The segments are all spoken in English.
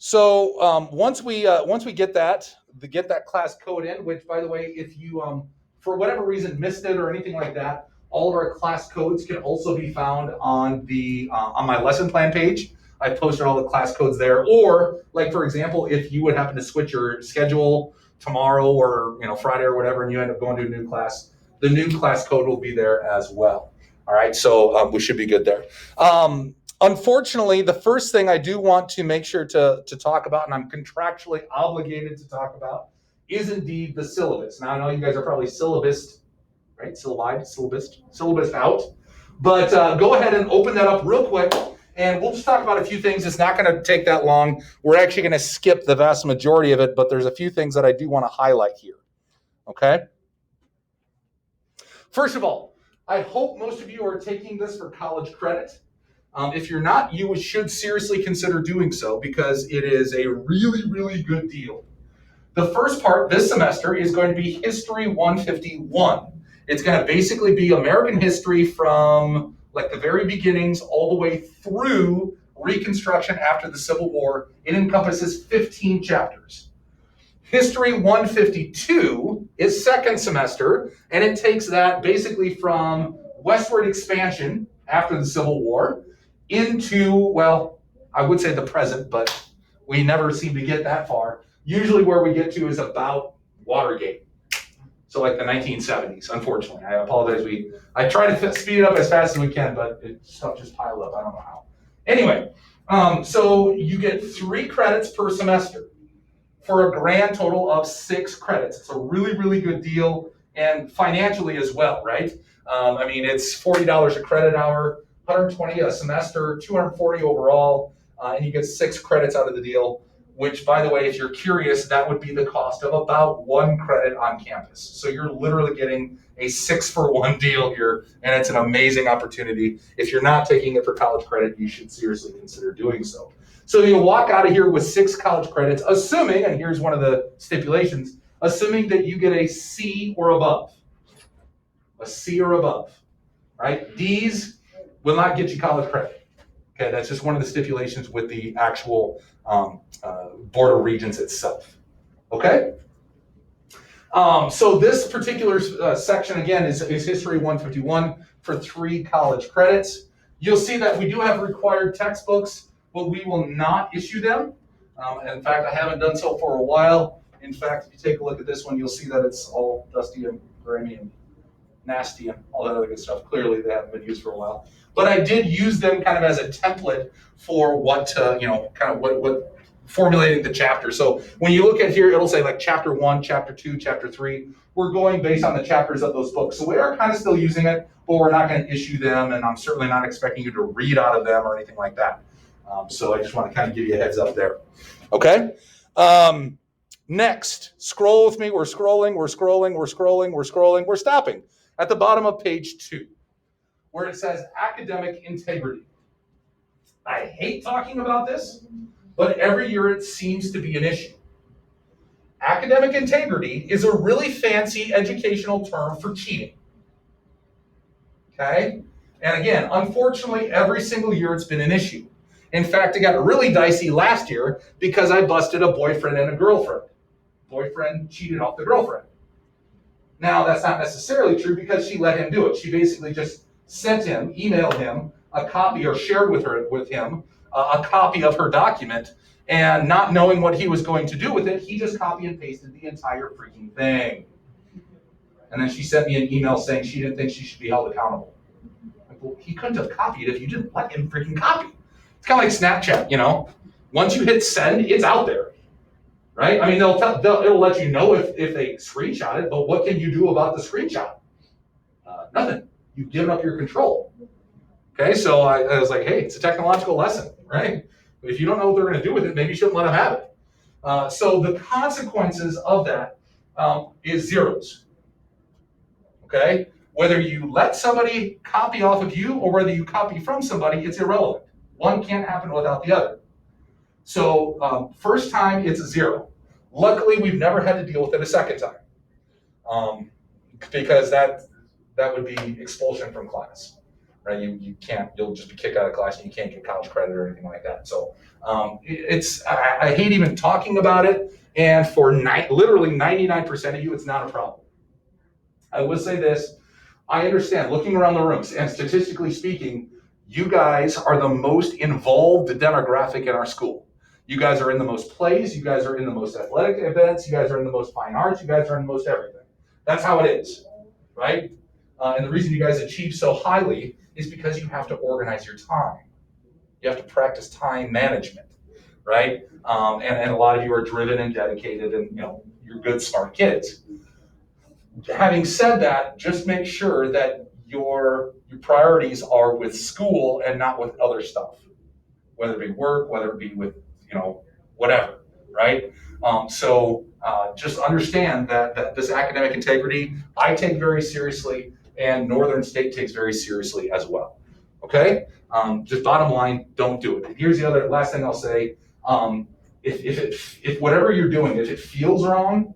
So once we get that class code in, which by the way, if you for whatever reason missed it or anything like that, all of our class codes can also be found on the on my lesson plan page. I've posted all the class codes there. Or like for example, if you would happen to switch your schedule tomorrow or Friday or whatever, and you end up going to a new class, the new class code will be there as well. All right, so we should be good there. Unfortunately, the first thing I do want to make sure to talk about, and I'm contractually obligated to talk about, is indeed the syllabus. Now, I know you guys are probably syllabused, right? Syllabused out. But go ahead and open that up real quick, and we'll just talk about a few things. It's not going to take that long. We're actually going to skip the vast majority of it, but there's a few things that I do want to highlight here. Okay? First of all, I hope most of you are taking this for college credit. If you're not, you should seriously consider doing so because it is a really, really good deal. The first part this semester is going to be History 151. It's going to basically be American history from like the very beginnings all the way through Reconstruction after the Civil War. It encompasses 15 chapters. History 152 is second semester, and it takes that basically from westward expansion after the Civil War into, well, I would say the present, but we never seem to get that far. Usually where we get to is about Watergate. So like the 1970s, unfortunately. I apologize. I try to speed it up as fast as we can, but stuff just piled up. I don't know how. Anyway, so you get 3 credits per semester for a grand total of 6 credits. It's a really, really good deal, and financially as well, right? I mean, it's $40 a credit hour, $120 a semester, $240 overall, and you get 6 credits out of the deal, which, by the way, if you're curious, that would be the cost of about 1 credit on campus. So you're literally getting a 6-for-1 deal here, and it's an amazing opportunity. If you're not taking it for college credit, you should seriously consider doing so. So you'll walk out of here with 6 college credits, assuming, and here's one of the stipulations, assuming that you get a C or above. A C or above, right? D's will not get you college credit. Okay, that's just one of the stipulations with the actual Board of Regents itself. Okay? So this particular section, again, is History 151 for 3 college credits. You'll see that we do have required textbooks, but we will not issue them. In fact, I haven't done so for a while. In fact, if you take a look at this one, you'll see that it's all dusty and grimy and nasty and all that other good stuff. Clearly, they haven't been used for a while. But I did use them kind of as a template for what formulating the chapter. So when you look at here, it'll say like chapter 1, chapter 2, chapter 3. We're going based on the chapters of those books. So we are kind of still using it, but we're not going to issue them, and I'm certainly not expecting you to read out of them or anything like that. So I just want to kind of give you a heads up there. Okay? Next, scroll with me. We're scrolling. We're stopping at the bottom of page 2, where it says academic integrity. I hate talking about this, but every year it seems to be an issue. Academic integrity is a really fancy educational term for cheating. Okay? And again, unfortunately, every single year it's been an issue. In fact, it got really dicey last year because I busted a boyfriend and a girlfriend. Boyfriend cheated off the girlfriend. Now, that's not necessarily true because she let him do it. She basically just emailed him a copy or shared with him a copy of her document, and not knowing what he was going to do with it, he just copy and pasted the entire freaking thing. And then she sent me an email saying she didn't think she should be held accountable. Like, well, he couldn't have copied if you didn't let him freaking copy. It's kind of like Snapchat, Once you hit send, it's out there, right? I mean, it'll let you know if they screenshot it, but what can you do about the screenshot? Nothing. You've given up your control. Okay, so I was like, hey, it's a technological lesson, right? If you don't know what they're going to do with it, maybe you shouldn't let them have it. So the consequences of that is zeros. Okay? Whether you let somebody copy off of you or whether you copy from somebody, it's irrelevant. One can't happen without the other. So first time, it's a 0. Luckily, we've never had to deal with it a second time because that would be expulsion from class. right? You can't, you'll just be kicked out of class and you can't get college credit or anything like that. So I hate even talking about it. And for literally 99% of you, it's not a problem. I will say this, I understand, looking around the rooms, and statistically speaking, you guys are the most involved demographic in our school. You guys are in the most plays, you guys are in the most athletic events, you guys are in the most fine arts, you guys are in the most everything. That's how it is, right? And the reason you guys achieve so highly is because you have to organize your time. You have to practice time management, right? And a lot of you are driven and dedicated, and you're good, smart kids. Having said that, just make sure that your priorities are with school and not with other stuff, whether it be work, whether it be with whatever, right? So just understand that this academic integrity I take very seriously, and Northern State takes very seriously as well. Okay? Just bottom line, don't do it. And here's the last thing I'll say. If whatever you're doing, if it feels wrong,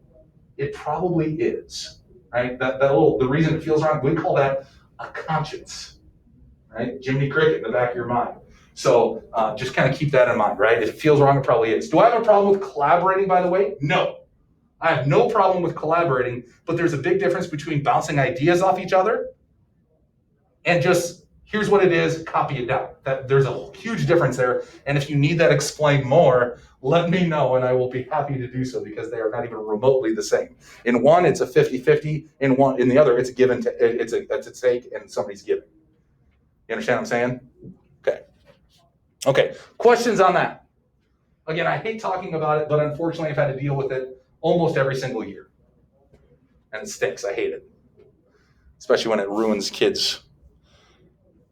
it probably is. Right? The reason it feels wrong, we call that a conscience. Right? Jiminy Cricket in the back of your mind. So just kind of keep that in mind, right? If it feels wrong, it probably is. Do I have a problem with collaborating, by the way? No. I have no problem with collaborating, but there's a big difference between bouncing ideas off each other and just, here's what it is, copy it down. There's a huge difference there, and if you need that explained more, let me know, and I will be happy to do so, because they are not even remotely the same. In one, it's a 50-50. In the other, it's a give and it's a take, and somebody's giving. You understand what I'm saying? Okay, questions on that? Again, I hate talking about it, but unfortunately I've had to deal with it almost every single year. And it stinks, I hate it. Especially when it ruins kids'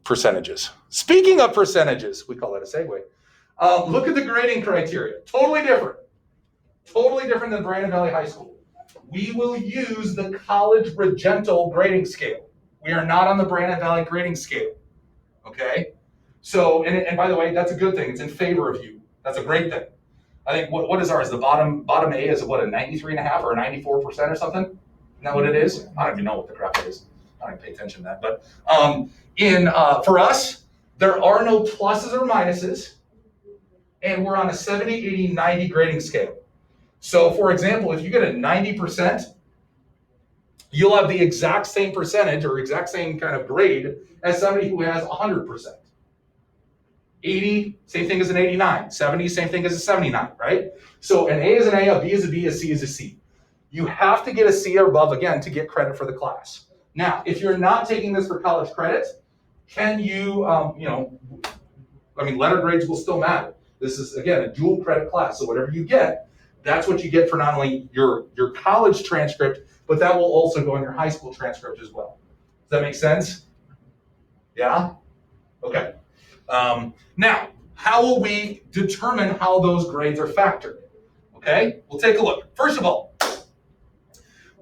percentages. Speaking of percentages, we call that a segue. Look at the grading criteria, totally different. Totally different than Brandon Valley High School. We will use the College Regental grading scale. We are not on the Brandon Valley grading scale, okay? So, and by the way, that's a good thing. It's in favor of you. That's a great thing. I think, what is ours? The bottom A is what, a 93.5 or a 94% or something? Isn't that what it is? I don't even know what the crap is. I don't even pay attention to that. But for us, there are no pluses or minuses, and we're on a 70, 80, 90 grading scale. So, for example, if you get a 90%, you'll have the exact same percentage or exact same kind of grade as somebody who has 100%. 80, same thing as an 89. 70, same thing as a 79, right? So an A is an A, a B is a B, a C is a C. You have to get a C or above, again, to get credit for the class. Now, if you're not taking this for college credit, can you, letter grades will still matter. This is, again, a dual credit class. So whatever you get, that's what you get for not only your college transcript, but that will also go in your high school transcript as well. Does that make sense? Yeah? Okay. Now, how will we determine how those grades are factored? Okay, we'll take a look. First of all,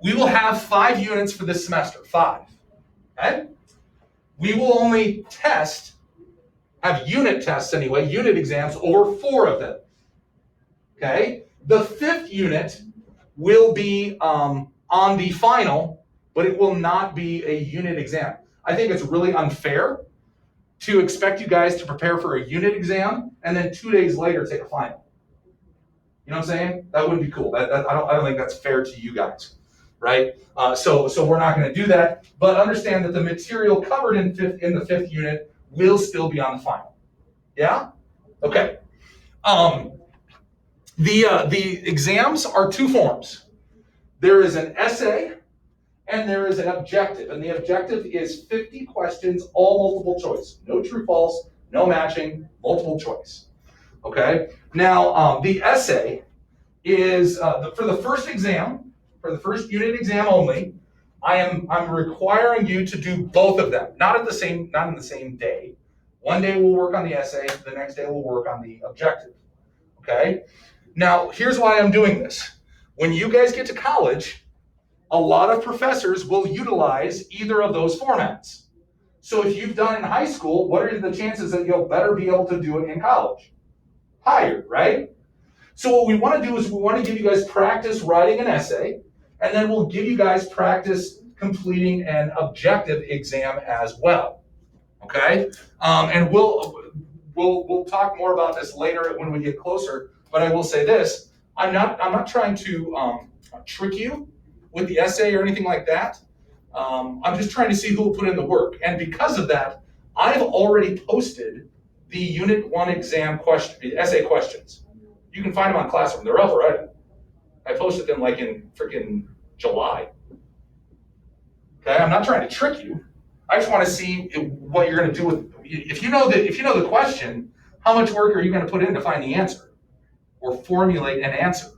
we will have 5 units for this semester, 5. Okay? We will only have unit tests anyway, unit exams, over 4 of them. Okay? The 5th unit will be on the final, but it will not be a unit exam. I think it's really unfair to expect you guys to prepare for a unit exam and then 2 days later take a final. You know what I'm saying? That wouldn't be cool. I don't think that's fair to you guys, right? So we're not going to do that. But understand that the material covered in the 5th unit will still be on the final. Yeah? Okay. The exams are 2 forms. There is an essay and there is an objective. And the objective is 50 questions, all multiple choice. No true, false, no matching, multiple choice. Okay? Now, the essay is, for the first exam, for the first unit exam only, I'm requiring you to do both of them, not in the same day. One day we'll work on the essay, the next day we'll work on the objective. Okay? Now, here's why I'm doing this. When you guys get to college, a lot of professors will utilize either of those formats. So if you've done it in high school, what are the chances that you'll better be able to do it in college? Higher, right? So what we want to do is we want to give you guys practice writing an essay, and then we'll give you guys practice completing an objective exam as well. Okay, and we'll talk more about this later when we get closer. But I will say this: I'm not trying to trick you with the essay or anything like that. I'm just trying to see who will put in the work, and because of that, I've already posted the Unit 1 exam essay questions. You can find them on Classroom. They're up already. I posted them like in freaking July. Okay, I'm not trying to trick you. I just want to see what you're going to do with. If you know the question, how much work are you going to put in to find the answer or formulate an answer?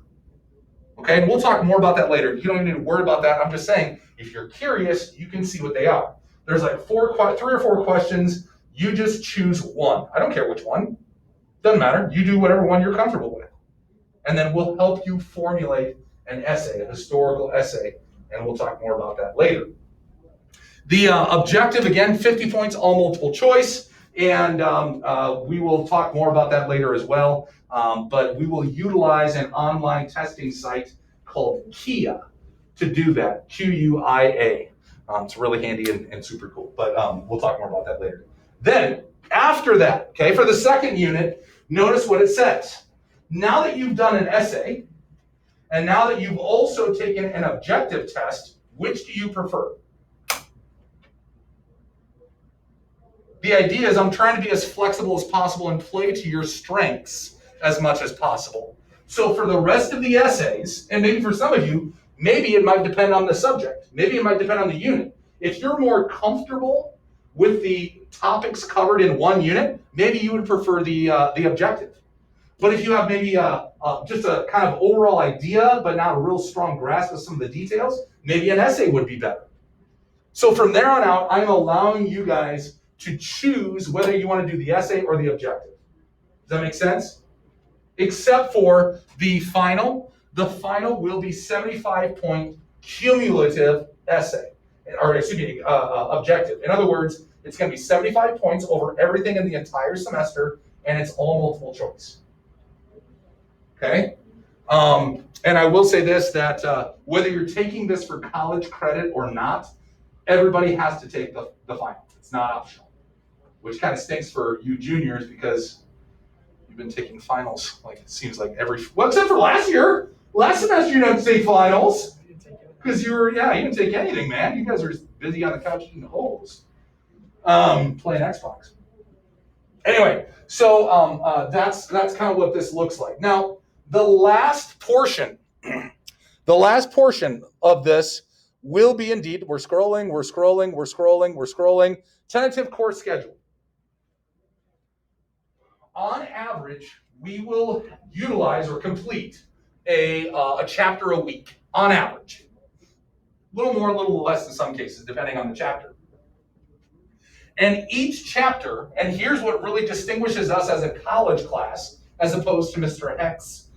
Okay, and we'll talk more about that later. You don't even need to worry about that. I'm just saying, if you're curious, you can see what they are. There's like 3 or 4 questions. You just choose one. I don't care which one. Doesn't matter. You do whatever one you're comfortable with. And then we'll help you formulate an essay, a historical essay, and we'll talk more about that later. The objective, again, 50 points, all multiple choice, and we will talk more about that later as well. But we will utilize an online testing site called QIA to do that, QUIA. It's really handy and super cool, but we'll talk more about that later. Then, after that, okay, for the second unit, notice what it says. Now that you've done an essay, and now that you've also taken an objective test, which do you prefer? The idea is I'm trying to be as flexible as possible and play to your strengths as much as possible. So for the rest of the essays, and maybe for some of you, maybe it might depend on the subject. Maybe it might depend on the unit. If you're more comfortable with the topics covered in one unit, maybe you would prefer the objective. But if you have maybe just a kind of overall idea, but not a real strong grasp of some of the details, maybe an essay would be better. So from there on out, I'm allowing you guys to choose whether you want to do the essay or the objective. Does that make sense? Except for the final. The final will be 75-point cumulative essay, or excuse me, objective. In other words, it's going to be 75 points over everything in the entire semester, and it's all multiple choice. Okay? And I will say this, that whether you're taking this for college credit or not, everybody has to take the final. It's not optional, which kind of stinks for you juniors because you've been taking finals like it seems like well, except for last year. Last semester you didn't take finals because you didn't take anything, man. You guys are just busy on the couch eating holes, playing Xbox. Anyway, so that's kind of what this looks like. Now, the last portion of this will be indeed, we're scrolling. Tentative course schedule. On average, we will utilize or complete a chapter a week, on average. A little more, a little less in some cases, depending on the chapter. And each chapter, and here's what really distinguishes us as a college class, as opposed to Mr. Heck's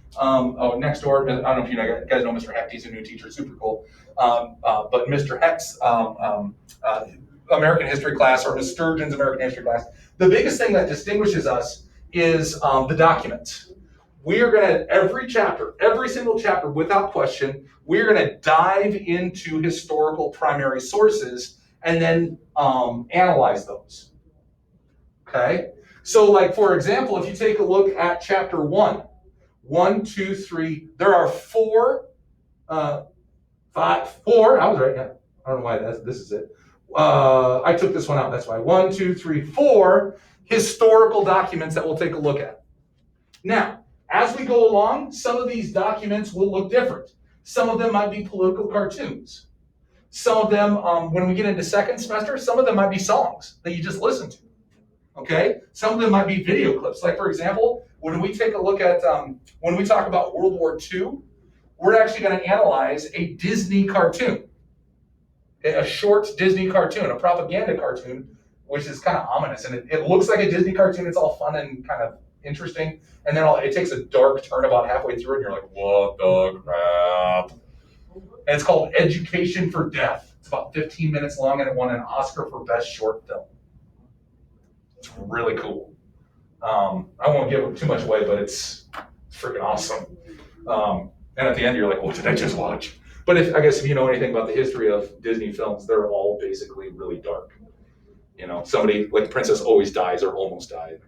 next door. I don't know if you guys know Mr. Heck. He's a new teacher, super cool. But Mr. Heck's American history class, or Ms. Sturgeon's American history class, the biggest thing that distinguishes us is the documents. We are going to, every single chapter, without question, we're going to dive into historical primary sources and then analyze those. Okay? So, like, for example, if you take a look at chapter 1, 1, 2, 3, there are 4, I was right, yeah. I don't know why this is it. I took this one out, that's why. 1, 2, 3, 4 historical documents that we'll take a look at. Now, as we go along, some of these documents will look different. Some of them might be political cartoons. Some of them, when we get into second semester, some of them might be songs that you just listen to. Okay? Some of them might be video clips. Like, for example, when we take a look at, when we talk about World War II, we're actually going to analyze a Disney cartoon. A short Disney cartoon, a propaganda cartoon, which is kind of ominous. And it looks like a Disney cartoon. It's all fun and kind of interesting. And then it takes a dark turn about halfway through, and you're like, what the crap? And it's called Education for Death. It's about 15 minutes long, and it won an Oscar for Best Short Film. It's really cool. I won't give too much away, but it's freaking awesome. And at the end, you're like, what did I just watch? But I guess if you know anything about the history of Disney films, they're all basically really dark. somebody like the princess always dies or almost died.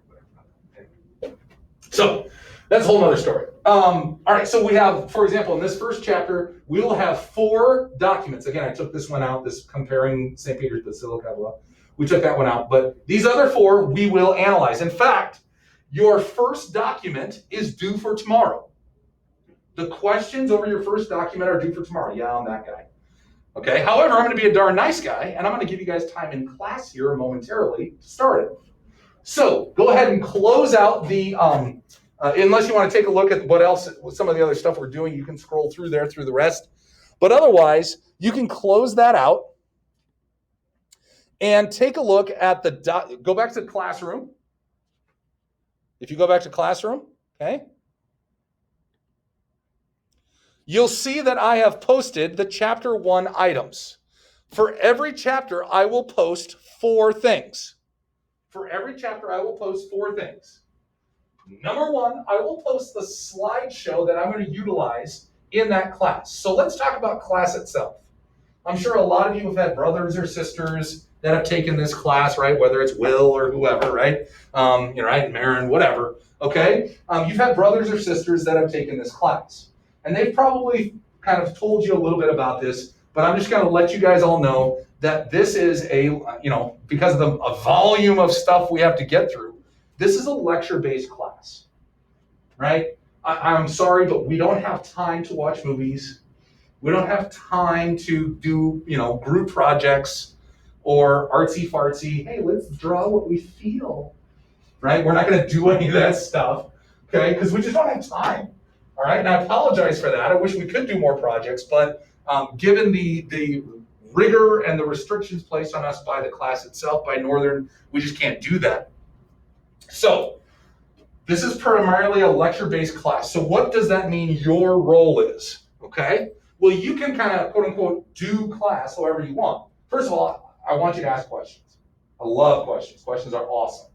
So that's a whole other story. All right, so we have, for example, in this first chapter, we will have 4 documents. Again, I took this one out, this comparing St. Peter's Basilica. We took that one out, but these other 4 we will analyze. In fact, your first document is due for tomorrow. The questions over your first document are due for tomorrow. Yeah, I'm that guy. Okay, however, I'm going to be a darn nice guy, and I'm going to give you guys time in class here momentarily to start it. So go ahead and close out the, unless you want to take a look at what else, some of the other stuff we're doing, you can scroll through there through the rest. But otherwise, you can close that out and take a look at the, go back to the classroom. If you go back to classroom, okay, you'll see that I have posted the chapter 1 items. For every chapter, I will post 4 things. For every chapter, I will post 4 things. Number 1, I will post the slideshow that I'm going to utilize in that class. So let's talk about class itself. I'm sure a lot of you have had brothers or sisters that have taken this class, right? Whether it's Will or whoever, right? Right, Marin, whatever, okay? You've had brothers or sisters that have taken this class. And they've probably kind of told you a little bit about this, but I'm just going to let you guys all know that this is because of the volume of stuff we have to get through, this is a lecture-based class, right? I'm sorry, but we don't have time to watch movies. We don't have time to do, group projects or artsy-fartsy, hey, let's draw what we feel, right? We're not going to do any of that stuff, okay? Because we just don't have time, all right? And I apologize for that. I wish we could do more projects, but given the rigor and the restrictions placed on us by the class itself, by Northern, we just can't do that. So this is primarily a lecture-based class. So what does that mean your role is, okay? Well, you can kind of, quote unquote, do class however you want. First of all, I want you to ask questions. I love questions. Questions are awesome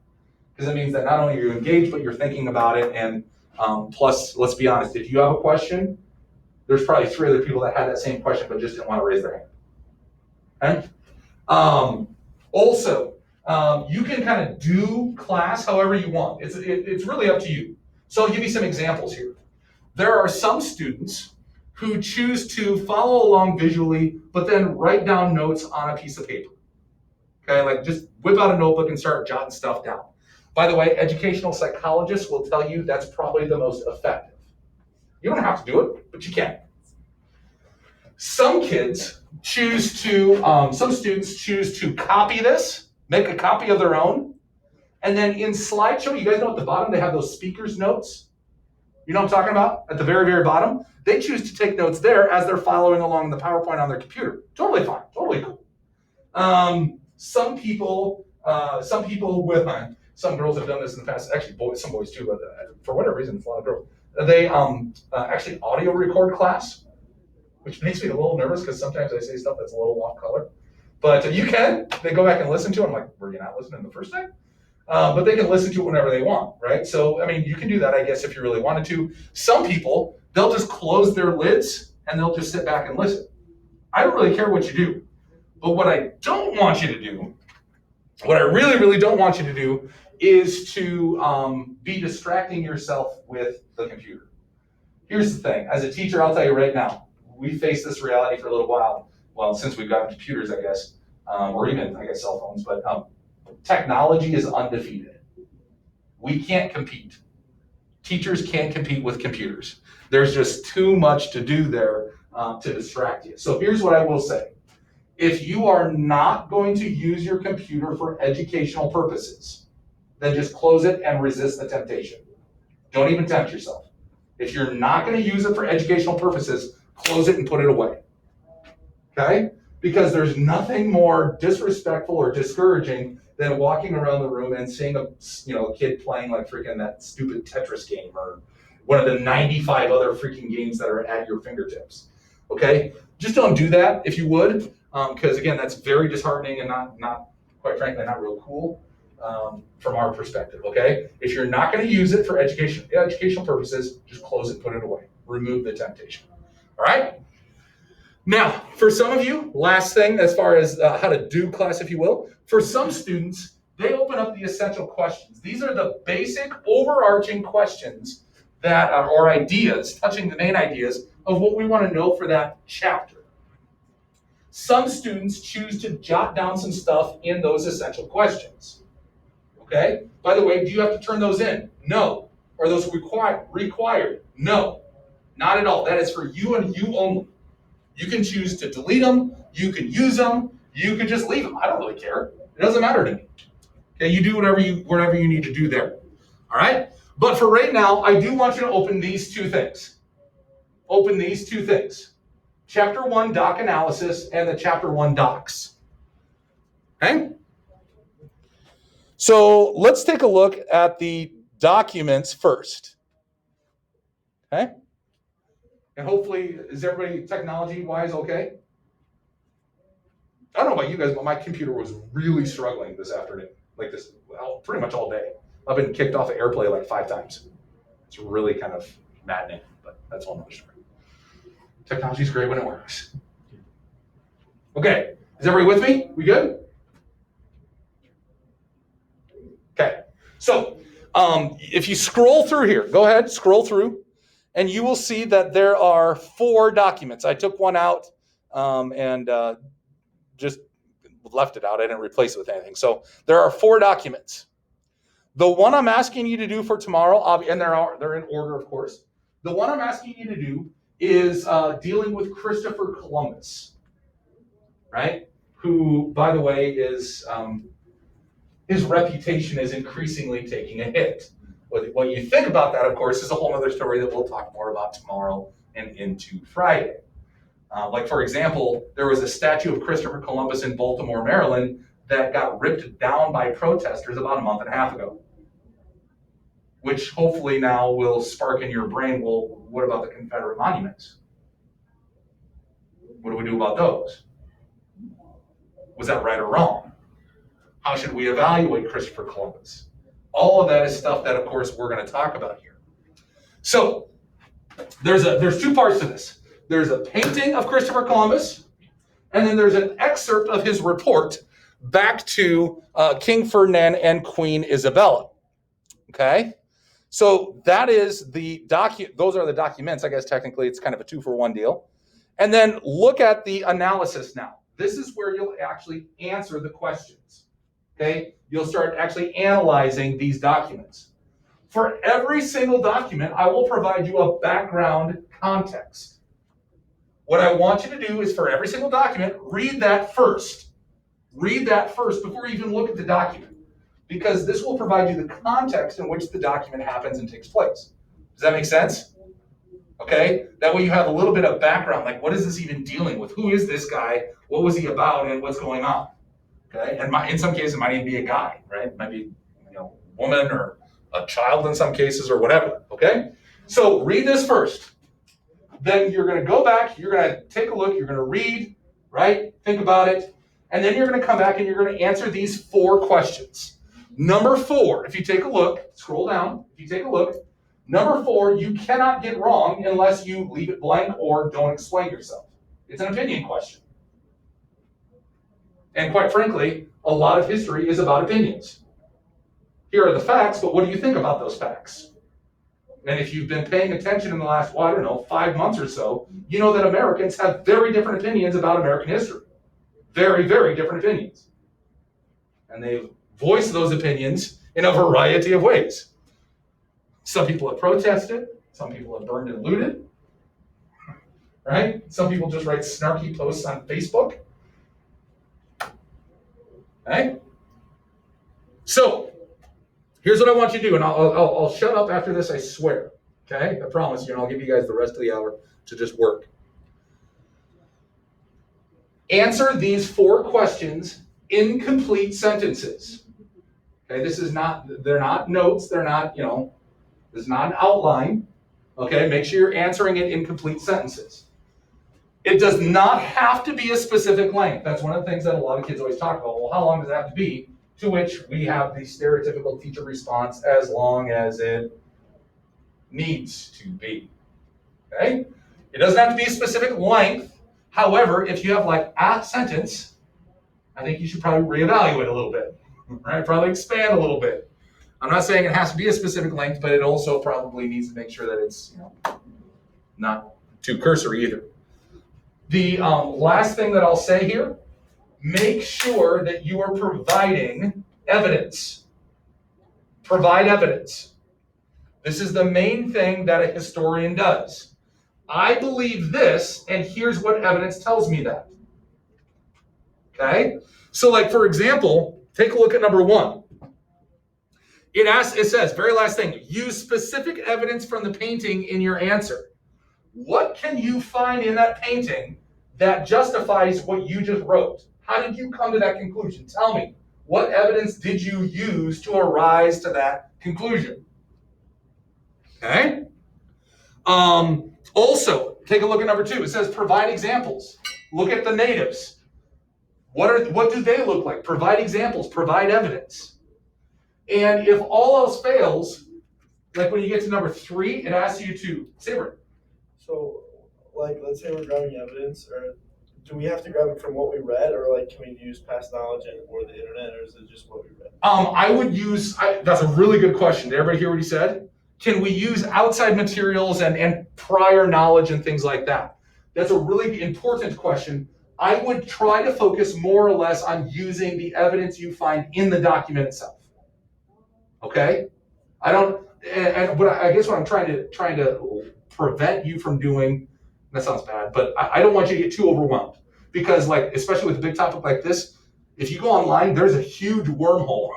because it means that not only are you engaged, but you're thinking about it. And plus, let's be honest, if you have a question, there's probably 3 other people that had that same question but just didn't want to raise their hand. Okay? Also, you can kind of do class however you want. It's really up to you. So I'll give you some examples here. There are some students who choose to follow along visually, but then write down notes on a piece of paper. Okay, like just whip out a notebook and start jotting stuff down. By the way, educational psychologists will tell you that's probably the most effective. You don't have to do it, but you can. Some students choose to copy this, make a copy of their own, and then in slideshow, you guys know at the bottom they have those speakers notes. You know what I'm talking about? At the very, very bottom, they choose to take notes there as they're following along the PowerPoint on their computer. Totally fine, totally cool. Some girls have done this in the past. Actually, some boys too, but for whatever reason, it's a lot of girls. They actually audio record class, which makes me a little nervous because sometimes I say stuff that's a little off color. But they go back and listen to it. I'm like, were you not listening the first time? But they can listen to it whenever they want, right? So, you can do that, I guess, if you really wanted to. Some people, they'll just close their lids and they'll just sit back and listen. I don't really care what you do. But what I don't want you to do, what I really, really don't want you to do is to be distracting yourself with the computer. Here's the thing. As a teacher, I'll tell you right now, we faced this reality for a little while. Well, since we've gotten computers, I guess, or even, I guess, cell phones, but technology is undefeated. We can't compete. Teachers can't compete with computers. There's just too much to do there to distract you. So here's what I will say. If you are not going to use your computer for educational purposes, then just close it and resist the temptation. Don't even tempt yourself. If you're not going to use it for educational purposes, close it and put it away. Okay? Because there's nothing more disrespectful or discouraging than walking around the room and seeing a kid playing like freaking that stupid Tetris game or one of the 95 other freaking games that are at your fingertips. Okay? Just don't do that if you would, because again, that's very disheartening and not quite frankly, not real cool from our perspective. Okay? If you're not going to use it for educational purposes, just close it, put it away. Remove the temptation. All right? Now, for some of you, last thing as far as how to do class, if you will, for some students, they open up the essential questions. These are the basic overarching questions that or ideas, touching the main ideas of what we want to know for that chapter. Some students choose to jot down some stuff in those essential questions. Okay? By the way, do you have to turn those in? No. Are those required? No. Not at all. That is for you and you only. You can choose to delete them, you can use them, you can just leave them. I don't really care. It doesn't matter to me. Okay, you do whatever you need to do there. All right? But for right now, I do want you to open these two things. Open these two things. Chapter 1 doc analysis and the Chapter 1 docs. Okay? So let's take a look at the documents first. Okay? And hopefully, is everybody technology-wise okay? I don't know about you guys, but my computer was really struggling this afternoon. Like this, well, pretty much all day. I've been kicked off of AirPlay like 5 times. It's really kind of maddening, but that's a whole nother story. Technology's great when it works. Okay, is everybody with me? We good? Okay, so if you scroll through here, go ahead, scroll through, and you will see that there are 4 documents. I took one out and just left it out. I didn't replace it with anything. So there are 4 documents. The one I'm asking you to do for tomorrow, and they're in order, of course. The one I'm asking you to do is dealing with Christopher Columbus, right? Who, by the way, is his reputation is increasingly taking a hit. What you think about that, of course, is a whole other story that we'll talk more about tomorrow and into Friday. Like, for example, there was a statue of Christopher Columbus in Baltimore, Maryland, that got ripped down by protesters about a month and a half ago, which hopefully now will spark in your brain, well, what about the Confederate monuments? What do we do about those? Was that right or wrong? How should we evaluate Christopher Columbus? All of that is stuff that, of course, we're going to talk about here. So there's 2 parts to this. There's a painting of Christopher Columbus, and then there's an excerpt of his report back to King Ferdinand and Queen Isabella. Okay? So that is those are the documents. I guess technically it's kind of a 2-for-1 deal. And then look at the analysis now. This is where you'll actually answer the questions. Okay? You'll start actually analyzing these documents. For every single document, I will provide you a background context. What I want you to do is for every single document, read that first. Read that first before you even look at the document, because this will provide you the context in which the document happens and takes place. Does that make sense? Okay? That way you have a little bit of background, like what is this even dealing with? Who is this guy? What was he about and what's going on? Okay? And in some cases, it might even be a guy, right? It might be a woman or a child in some cases or whatever. Okay? So read this first. Then you're going to go back, you're going to take a look, you're going to read, right? Think about it. And then you're going to come back and you're going to answer these 4 questions. Number 4, if you take a look, scroll down, if you take a look, number 4, you cannot get wrong unless you leave it blank or don't explain yourself. It's an opinion question. And quite frankly, a lot of history is about opinions. Here are the facts, but what do you think about those facts? And if you've been paying attention in the last, 5 months or so, you know that Americans have very different opinions about American history. Very, very different opinions. And they've voiced those opinions in a variety of ways. Some people have protested. Some people have burned and looted. Right? Some people just write snarky posts on Facebook. Right? So, here's what I want you to do, and I'll shut up after this, I swear. Okay? I promise you, and I'll give you guys the rest of the hour to just work. Answer these 4 questions in complete sentences. Okay, they're not notes, they're not, this is not an outline. Okay, make sure you're answering it in complete sentences. It does not have to be a specific length. That's one of the things that a lot of kids always talk about. Well, how long does it have to be? To which we have the stereotypical teacher response, as long as it needs to be. Okay? It doesn't have to be a specific length. However, if you have like a sentence, I think you should probably reevaluate a little bit, right? Probably expand a little bit. I'm not saying it has to be a specific length, but it also probably needs to make sure that it's not too cursory either. The last thing that I'll say here, make sure that you are providing evidence. Provide evidence. This is the main thing that a historian does. I believe this, and here's what evidence tells me that. Okay? So like, for example, take a look at number 1. It says, very last thing, use specific evidence from the painting in your answer. What can you find in that painting that justifies what you just wrote? How did you come to that conclusion? Tell me, what evidence did you use to arise to that conclusion? Okay? Also, take a look at number 2. It says provide examples. Look at the natives. What do they look like? Provide examples, provide evidence. And if all else fails, like when you get to number 3, it asks you to Saber. So, like, let's say we're grabbing evidence, or do we have to grab it from what we read, or like, can we use past knowledge or the internet, or is it just what we read? I would use. That's a really good question. Did everybody hear what he said? Can we use outside materials and prior knowledge and things like that? That's a really important question. I would try to focus more or less on using the evidence you find in the document itself. Okay, I don't, but I guess what I'm trying to prevent you from doing. That sounds bad, but I don't want you to get too overwhelmed, because like, especially with a big topic like this, if you go online, there's a huge wormhole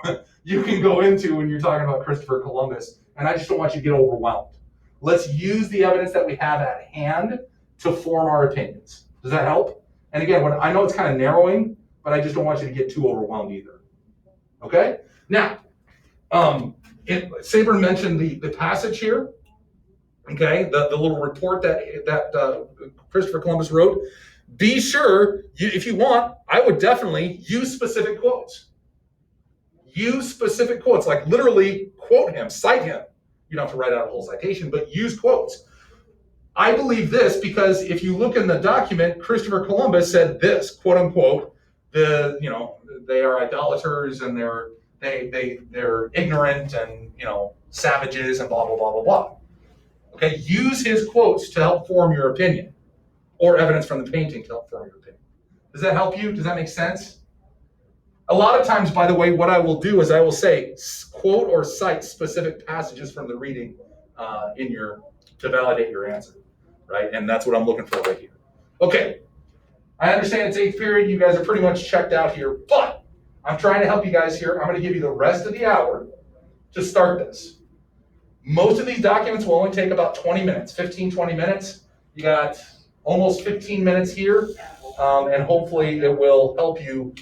you can go into when you're talking about Christopher Columbus, and I just don't want you to get overwhelmed. Let's use the evidence that we have at hand to form our opinions. Does that help? And again, I know it's kind of narrowing, but I just don't want you to get too overwhelmed either. Okay? Now, Saber mentioned the passage here. Okay, the little report that Christopher Columbus wrote. Be sure, if you want, I would definitely use specific quotes. Use specific quotes, like literally quote him, cite him. You don't have to write out a whole citation, but use quotes. I believe this because if you look in the document, Christopher Columbus said this, quote unquote, they are idolaters and they're ignorant and savages and blah blah blah blah blah. Okay, use his quotes to help form your opinion, or evidence from the painting to help form your opinion. Does that help you? Does that make sense? A lot of times, by the way, what I will do is I will say quote or cite specific passages from the reading to validate your answer, right? And that's what I'm looking for right here. Okay, I understand it's 8th period. You guys are pretty much checked out here, but I'm trying to help you guys here. I'm going to give you the rest of the hour to start this. Most of these documents will only take about 20 minutes, 15, 20 minutes. You got almost 15 minutes here, and hopefully it will help you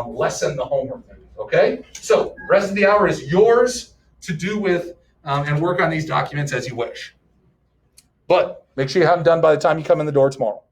lessen the homework. Okay? So, rest of the hour is yours to do with and work on these documents as you wish. But make sure you have them done by the time you come in the door tomorrow.